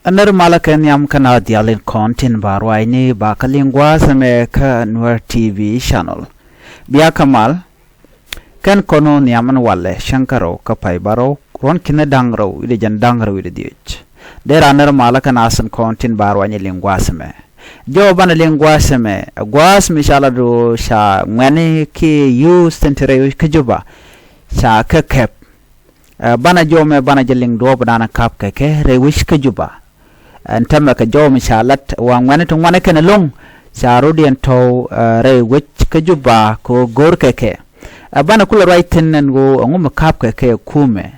Anar malakan yam kana dialin content barwai ni bakalingwa same ka Nuer TV channel. Biya kamal kan kono niyaman walle shankaro kapai baro ron kina dangro ide jan dangro ide diich. Der anar malakan asan content barwai ni lingwa same. Jo bana lingwa same gwas mishala do sha ngani ki use tentere kajuba sha ka kep bana jo me bana jeling do bana kap ke rewish kajuba. Antama ka jaw mishalat wangwane to ngwane kana long sharudi ento re wich ka juba ko gor keke bana kula writing and go ngum kap keke kume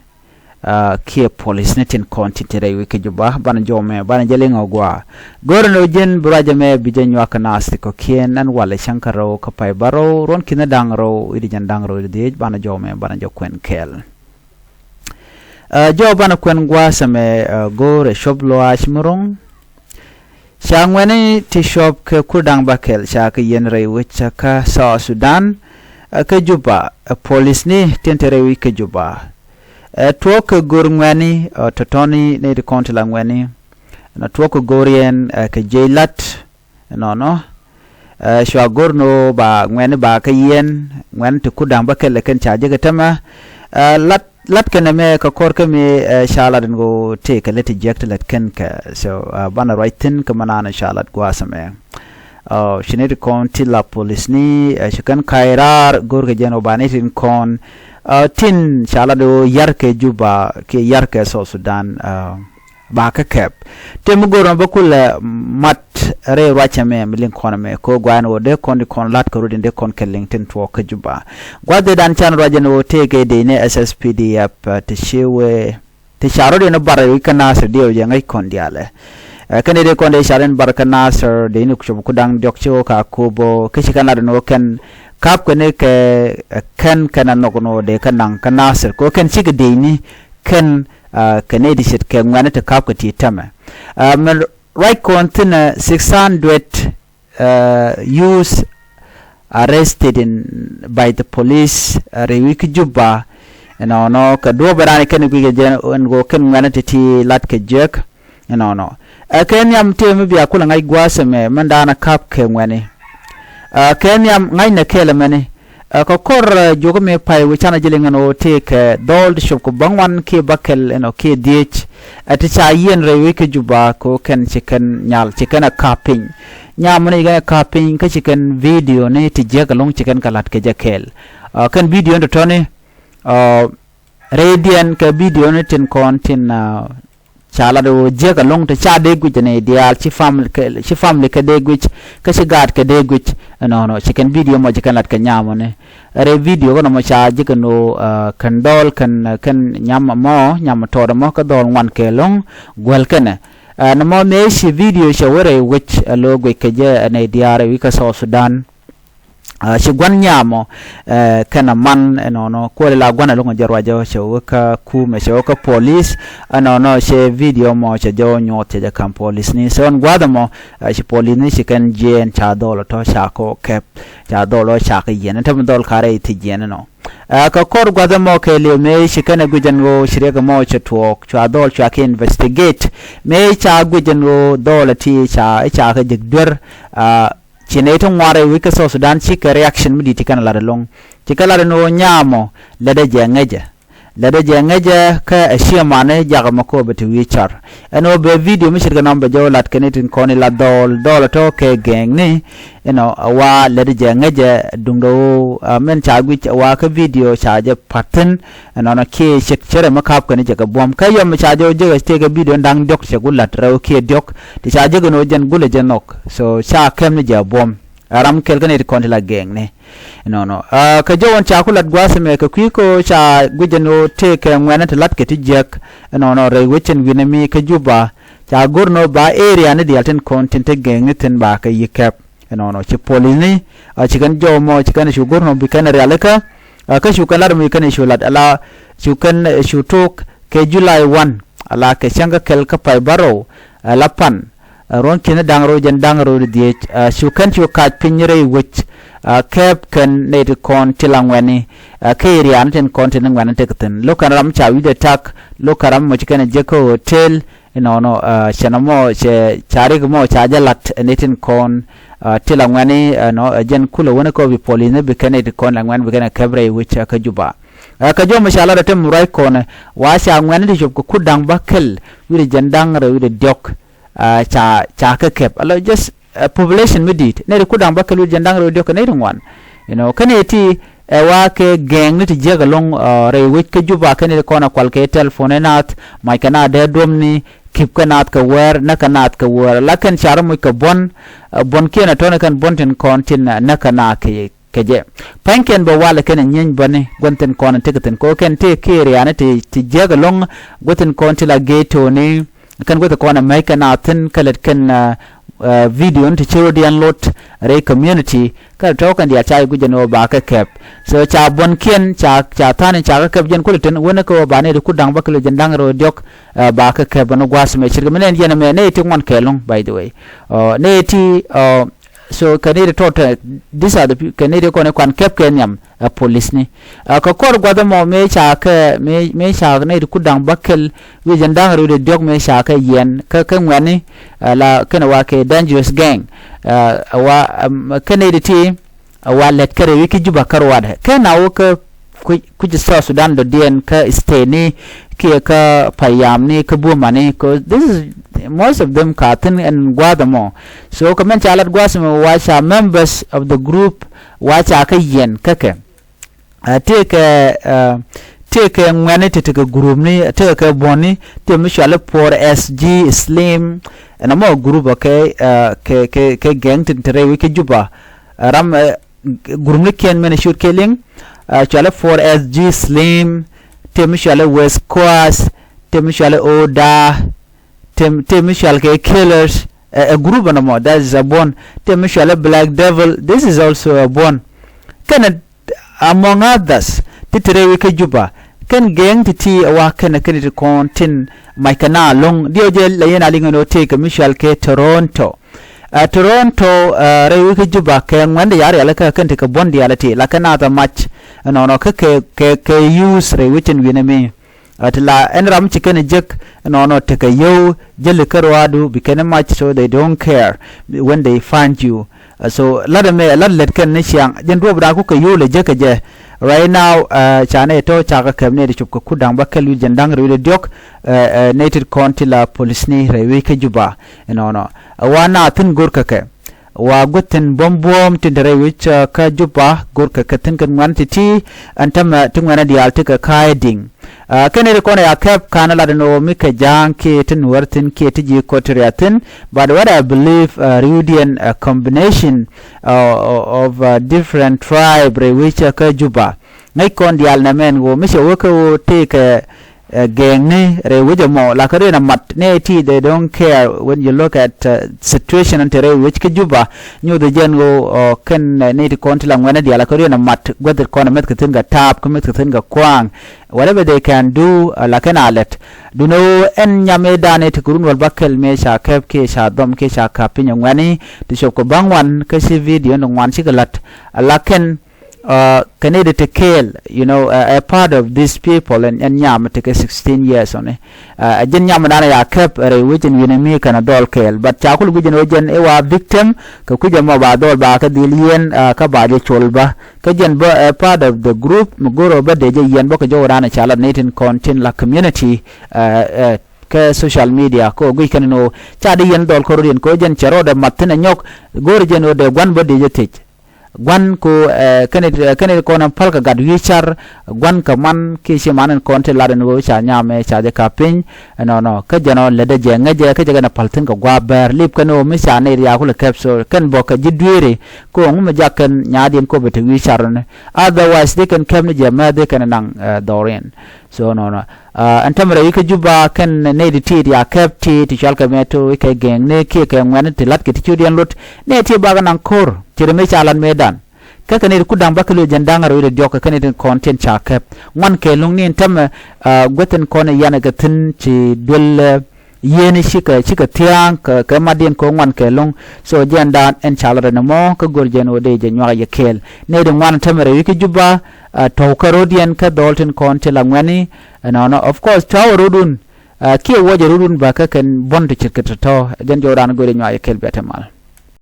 ki police netin content re wi ka juba bana jaw me bana jelinga gwa gor no jen buraja me bijen wa kana astiko kien an wale shankaro ka pai baro ron kina dangro idi jan dangro idi bana jaw me bana jaw kwen kel jo bana kwen gwa same gore shop lo ashmurong shangwani ti shop ke kudang bakel shaka yenre wicha ka South Sudan ka juba police ni tentere wi ka juba to ka gurngwani totoni ne de kontla ngwani na to ka gorien ka jailat no shwa gorno ba ngwani ba ka yen ngwan ti kudang bakel ken chaje ga tama lat kana me ka korka me shalad go take a little eject let ken ka so bana writing ka manana shalad go asame shinit kon tilla police ni shikan kairar gorga jeno banitin kon tin shalad yarke juba ke yarke South Sudan ba ka kep tem goron bakul mat re wacha me milin kon me ko gwano de kon lat ko rudin de kon kellington to ka juba gwade dan chan rajano tege de ne SSPD app te shewe te sharo de no bare kana se dio je ngai kon diale kane de kon de sharen barkana sir de ni ku dang dokcho ka kubo kishikana no ken kap ko ne ke ken kana no no de kanang kana sir ko ken sig de ni ken kane di sit ke ngwana te kap ko ti tama right container 600 youths arrested by the police rewik juba no ka do barani ken bi gen go ken ngana ti lat ke jek no ken yam te mi bi akula ngai gwase me mandana kap ke ngwani ken yam ngai na kele mani ko kor jogo me pai wi chana jilinga no take dold shop ko bangwan ke bakel ke dich ati cha yen rewe ke juba ko ken chicken nyal chicken a capping nyamne ga capping ka chicken video ne ti je ga long chicken kalat ke jakel kan video ndo toni radian ka video ne tin content chala do je ga long te cha de guj ne ideal chi family ke de guj ka si gad ke de guj no chicken video mo chicken lat ka nyamone re video no mo cha je no kandol kan nyam mo nyam to mo ka dol wan ke long gwel kana no mo me si video shawere which logo ke je ne diare wi ka South Sudan shi gwan nyamo kana man no ko la gwana longo jarwa jo shi ka ku me shi ka police no shi video mo shi jo nyote ja kan police ni son gwada mo shi police ni shi kan jen cha dolo to sha ko kep cha dolo sha ka yen tam dol kare ti jen no ka kor gwada mo ke le me shi kana gujan go shire ga mo cha tuok cha dol cha ke investigate me cha gujan go dol ti cha ka jigdur chineto ngware wika South Sudan chika reaction midi tikana la long chika la no nyamo lada jengeja ka ashia mane jaga mako beti wichar eno be video mishirga namba jo lat kenetin koni la dol to ke gang ni wa lada jengeja dungdo men chagwi wa ka video chaje pattern no ke chere makap kani jaga bom kayo me chaje je stege video ndang dok che gulat raw ke dok ti chaje no jen gule jenok so cha kem ni ja bom aram kel kani koni la gang ni ka jo won cha kulat gwase me ka kwiko cha gujeno te ke ngwana te lat ke ti jek re wechen winami ka juba cha gurno ba area ne dialten content gang ten ba ka yikap chi polini chi kan jo mo chi kan shu gurno bi kan realaka ka shu kalar mi kan shu lat ala shu kan shu tok ke July 1 ala ke changa kel ka pai baro lapan ron kina dangro jen dangro di shu kan shu ka pinyre wich kep kan ne de kon tilangweni ke rian ten kontinent ngwan te keten lo kan ram cha wi de tak lo karam mo chikan je ko hotel no chanamo che chari mo chajalat nitin kon tila ngani no jen kulo wona ko bi poline bi kaneti kon la ngwan bi kana kabre which ka juba ka jo mashallah tem murai kon wa sha ngwan di job ko kudang bakel wi jandang re wi dok cha ka kep alo just population medit ne kudang bakel wi jandang re dok ne ngwan kaneti wa ke geng ni tijega long re wi ka juba kaneti kona kwal ke telephone nat mai kana de domni kip kanat ka wer na kanat ka wer lakan charmo ka bon kena tona kan bonten kontin na kana ke keje panken ba wala kan nyen bane gonten kon tekaten ko ken te kiri ana te jega long goten konti la geto ni kan gota kona mai kana tin kalat kan video nti chiro download re community ka tokan dia chai gujeno ba ka kep so cha bon ken cha tani cha ka kep jen kulten wona ko ba ne ku dang ba kle jendang ro diok ba ka kep no gwas me chirga menen jena me ne ti ngon kelong by the way ne ti so kanere tota these are the kanere ko ne kwan kep kenyam police ni ka kor gwada mo me cha ka me cha ne ku dang bakel wi jendang ro de diok me cha ka yen ka ngwani la kana wa ke dangerous gang wa kanere ti wa let kare wi ki juba karwada kana wo ka ku ji South Sudan do dien ka stay ni ki ka payam ni ka buma ni ko this is most of them katin and guadamo so kamen chalat guasmo wacha members of the group wacha ka yen kake take ngwane te group ni te ka boni te mishala for SG Slim and mo group okay ke gang tintere wi ke juba ram group ni ken men shoot killing chala for SG Slim te mishala West Coast te mishala Oda te Michelle ke killers a group no more that is a bon te Michelle Black Devil this is also a bon can among others titere we ke juba kan gang ti wa kan ke kontin mai kana long dio je la yana lingo te ke Michelle ke Toronto re we ke juba ke ngwande yare ala ka kan te ka bon dia lati la kana the match no ke use re which in winame atla enram chicken jek no take a yo jelle karwadu became much so they don't care when they find you so let kan ne siang den do bra ku ka yo le jeka je right now chane to chaka kamne de chupko kudang bakelu jendang re diok nated county police ni re ke juba no wana tin gurka ke wa goten bombom tindere which ka juba gurka katin kan wantiti antama tungwana dial tika kaiding kenere kone ya kep kanala no mika jang ke tin wartin ke tiji kotriatin but what I believe Rudian combination of different tribe which ka juba ngai kon dial na men go mise woko take gang ni re wujamo la kare na mat ne ti they don't care when you look at situation and re which ke juba nyu de jengo ken ne ti kon tila ngwana dia la kare na mat gweder kon met ke tinga tap ko met ke tinga kwang whatever they can do la kana let do no en nyame dane ti kurun wal bakel me sha kep ke sha dom ke sha ka pinya ngwani ti shop ko bangwan ke si video no ngwan sigalat la ken Canada to kill, a part of these people and Yam take 16 years on it. Jen Yamadana ya kept a region in America and a doll kill, but Chakul Vision Ojen Ewa victim, Kakuja Moba Dol Baka Dilian Kabadi Cholba, Kajan a part of the group, Mugoro Badeja Yan Boka Jorana Chala Nathan content la community social media ko weekend no Chadi Yan Dol Korean Kojan Charoda Matina Nyok, Gorjan or the one body teach. Gwan ko kanit ko na palka gad wichar gwan ka man ki simanan konte laden wo cha nyame cha de kapin no ka jano lede je ngaje ka jaga na paltin ka gwa ber lip kano mi cha ne ya ko le capsule kan boka jidwere ko ngum jakan nyadin ko bete wichar ne otherwise they can come je ma de kan nang dorin so no antamra yike juba kan ne di ti ya capti ti chalka meto ke geng ne ki ke ngwan ti lat ki ti chudian lut ne ti baga nan kor tirme chalan medan kaka ne ku dang bakalo jandanga ro de joka kan ne content cha kep ngwan ke lung ni tam goten kone yana ga tin ti dol yene shika tiang ka madien ko ngwan ke lung so janda en chalra no mo ka gorjen o de je nywa ye kel ne de ngwan tamere yike juba to karodian ka dolten content la ngwani no of course taw rodun kia waje rurun ba ka kan bond chirkata to jan joran gore nyaa kel betemal